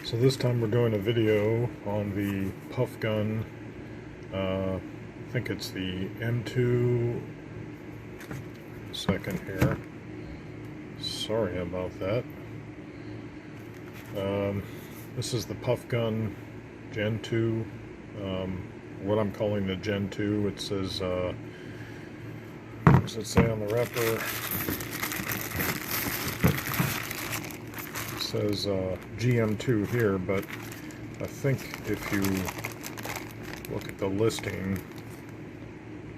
So this time we're doing a video on the Pufgun, I think it's the M2, second here, sorry about that. This is the Pufgun Gen 2, what I'm calling the Gen 2. It says, what does it say on the wrapper? Says GM2 here, but I think if you look at the listing,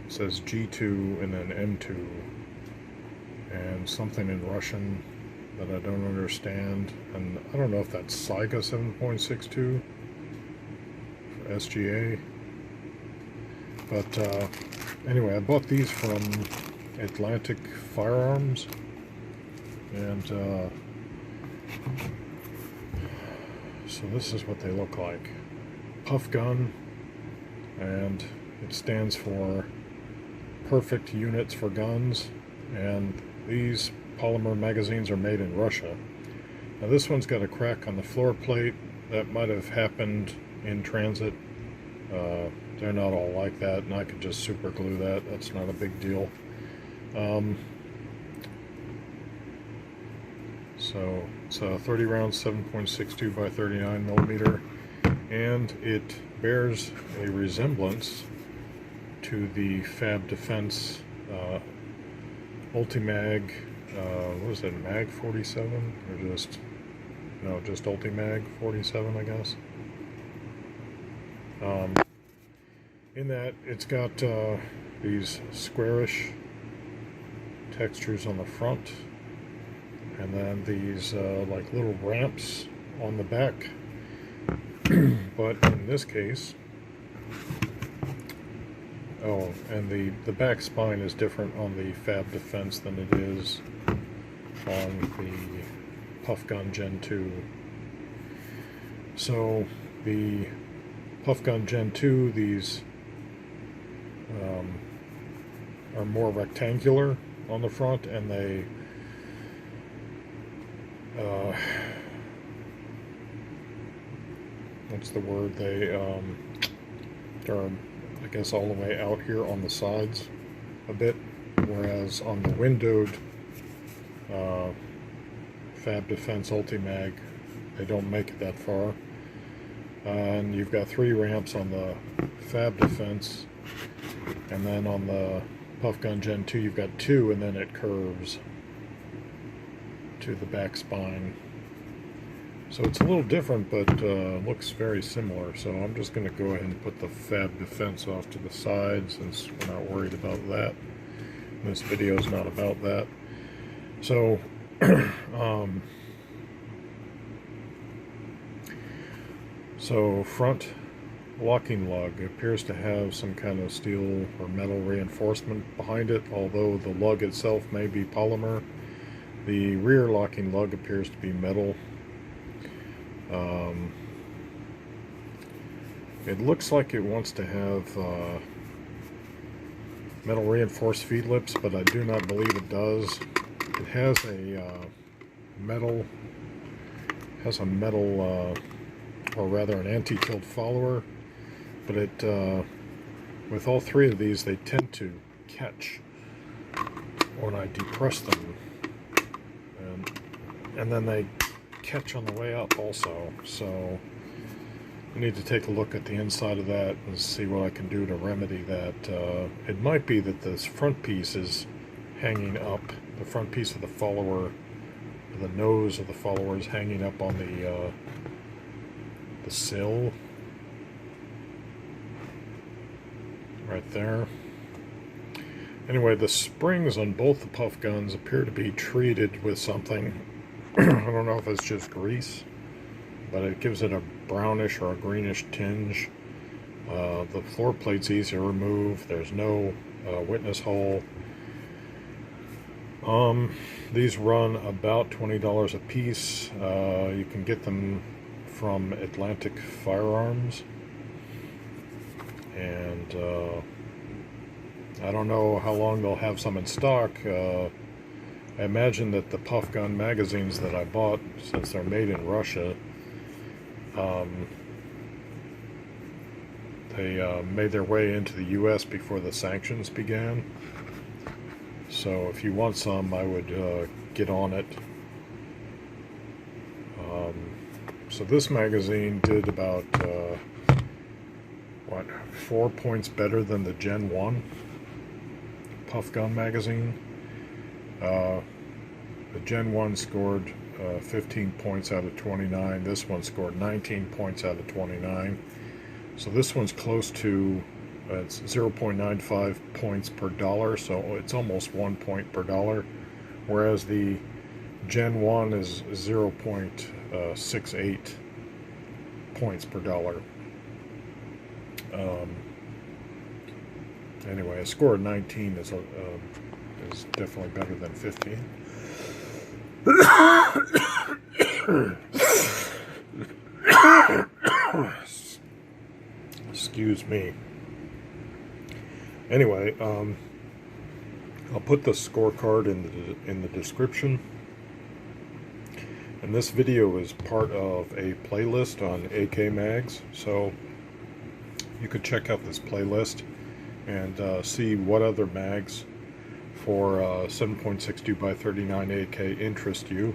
it says G2 and then M2 and something in Russian that I don't understand, and I don't know if that's Saiga 7.62 for SGA, but anyway, I bought these from Atlantic Firearms, and so this is what they look like. Pufgun, and it stands for Perfect Units for Guns, and these polymer magazines are made in Russia. Now this one's got a crack on the floor plate. That might have happened in transit. They're not all like that, and I could just super glue that. That's not a big deal. So it's a 30 round 7.62 by 39 millimeter, and it bears a resemblance to the Fab Defense Ultimag, what is it, Mag 47? Or just, no, just Ultimag 47, I guess. In that it's got these squarish textures on the front, and then these like little ramps on the back. But in this case, oh, and the back spine is different on the Fab Defense than it is on the Pufgun Gen 2. So the Pufgun Gen 2, these are more rectangular on the front, and they what's the word, they're, I guess, all the way out here on the sides a bit, whereas on the windowed Fab Defense Ultimag, they don't make it that far. And you've got 3 ramps on the Fab Defense, and then on the Pufgun Gen 2 you've got 2, and then it curves to the back spine. So it's a little different, but looks very similar. So I'm just going to go ahead and put the Fab Defense off to the side, since we're not worried about that. This video is not about that. So so front locking lug appears to have some kind of steel or metal reinforcement behind it, although the lug itself may be polymer. The rear locking lug appears to be metal. It looks like it wants to have metal reinforced feed lips, but I do not believe it does. It has a metal, or rather an anti-tilt follower, but it, with all 3 of these, they tend to catch when I depress them, and then they catch on the way up also. So I need to take a look at the inside of that and see what I can do to remedy that. It might be that this front piece is hanging up, the front piece of the follower, the nose of the follower is hanging up on the sill right there. Anyway, the springs on both the Pufguns appear to be treated with something. I don't know if it's just grease, but it gives it a brownish or a greenish tinge. The floor plate's easy to remove. There's no witness hole. These run about $20 a piece. You can get them from Atlantic Firearms, and I don't know how long they'll have some in stock. I imagine that the Pufgun magazines that I bought, since they're made in Russia, They made their way into the U.S. before the sanctions began. So if you want some, I would get on it. So this magazine did about, 4 points better than the Gen 1 Pufgun magazine. The Gen 1 scored 15 points out of 29. This one scored 19 points out of 29. So this one's close to, it's 0.95 points per dollar, so it's almost 1 point per dollar, whereas the Gen 1 is 0.68 points per dollar. Anyway, a score of 19 is definitely better than 15. Excuse me. Anyway, I'll put the scorecard in the description. And this video is part of a playlist on AK mags, so you could check out this playlist and see what other mags for 7.62 by 39 AK interest you.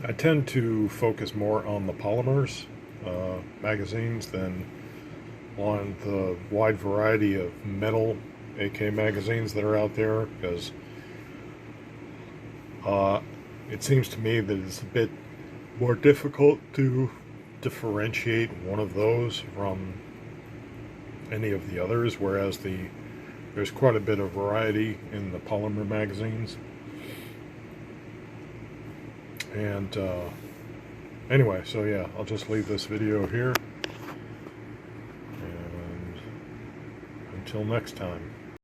I tend to focus more on the polymers magazines than on the wide variety of metal AK magazines that are out there, because it seems to me that it's a bit more difficult to differentiate one of those from any of the others, whereas there's quite a bit of variety in the polymer magazines. And anyway, so yeah, I'll just leave this video here, and until next time.